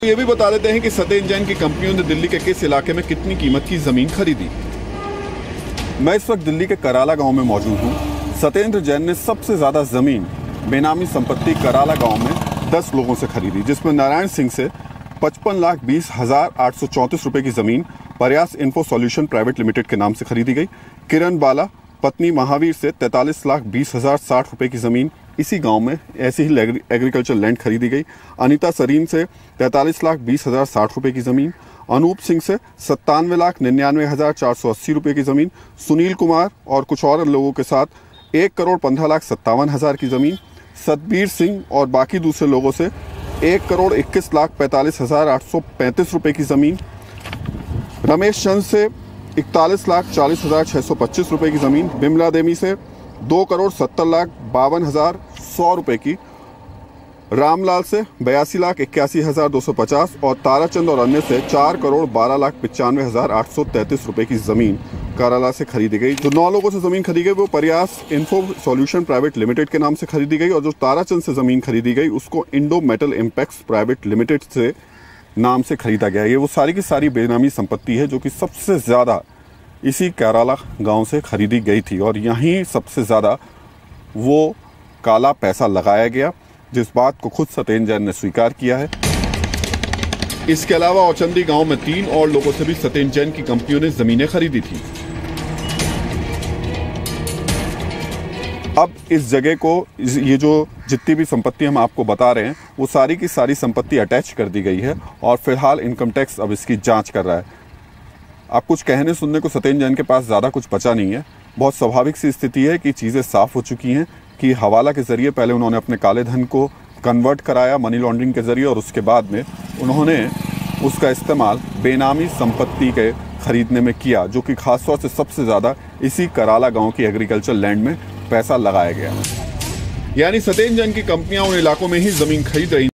ये भी बता देते हैं कि सत्येंद्र जैन की कंपनियों ने दिल्ली के किस इलाके में कितनी कीमत की जमीन खरीदी। मैं इस वक्त दिल्ली के कराला गांव में मौजूद हूं। सत्येंद्र जैन ने सबसे ज्यादा जमीन बेनामी संपत्ति कराला गांव में 10 लोगों से खरीदी, जिसमें नारायण सिंह से 55,20,834 रुपए की जमीन प्रयास इन्फो सॉल्यूशन प्राइवेट लिमिटेड के नाम से खरीदी गई। किरण बाला पत्नी महावीर से 43,20,060 रुपए की जमीन इसी गांव में ऐसी ही एग्रीकल्चर लैंड खरीदी गई। अनीता सरीन से 43,20,060 रुपए की जमीन। अनूप सिंह से 97,99,480 रुपए की जमीन। सुनील कुमार और कुछ और लोगों के साथ 1,15,57,000 की जमीन। सतबीर सिंह और बाकी दूसरे लोगों से 1,21,45,835 रुपए की जमीन। रमेश चंद से 41,40,625 रुपए की जमीन। बिमला देवी से 2,70,52,100 रुपए की। रामलाल से 82,81,250 और ताराचंद और अन्य से 4,12,95,833 रुपए की जमीन कराला से खरीदी गई। जो 9 लोगों से जमीन खरीदी गई वो प्रयास इन्फो सॉल्यूशन प्राइवेट लिमिटेड के नाम से खरीदी गई, और जो ताराचंद से जमीन खरीदी गई उसको Indo metal impacts private limited से नाम से खरीदा गया। ये वो सारी की सारी बेनामी संपत्ति है जो कि सबसे ज़्यादा इसी कराला गांव से खरीदी गई थी, और यहीं सबसे ज़्यादा वो काला पैसा लगाया गया, जिस बात को खुद सत्येंद्र जैन ने स्वीकार किया है। इसके अलावा औचंदी गांव में 3 और लोगों से भी सत्येंद्र जैन की कंपनियों ने जमीनें खरीदी थी। अब इस जगह को, ये जो जितनी भी संपत्ति हम आपको बता रहे हैं वो सारी की सारी संपत्ति अटैच कर दी गई है, और फिलहाल इनकम टैक्स अब इसकी जांच कर रहा है। अब कुछ कहने सुनने को सत्येंद्र जैन के पास ज़्यादा कुछ बचा नहीं है। बहुत स्वाभाविक सी स्थिति है कि चीज़ें साफ हो चुकी हैं कि हवाला के ज़रिए पहले उन्होंने अपने काले धन को कन्वर्ट कराया मनी लॉन्ड्रिंग के ज़रिए, और उसके बाद में उन्होंने उसका इस्तेमाल बेनामी संपत्ति के खरीदने में किया, जो कि खासतौर से सबसे ज़्यादा इसी कराला गांव की एग्रीकल्चर लैंड में पैसा लगाया गया। यानी सत्येंद्र जैन की कंपनियां उन इलाकों में ही ज़मीन खरीद रही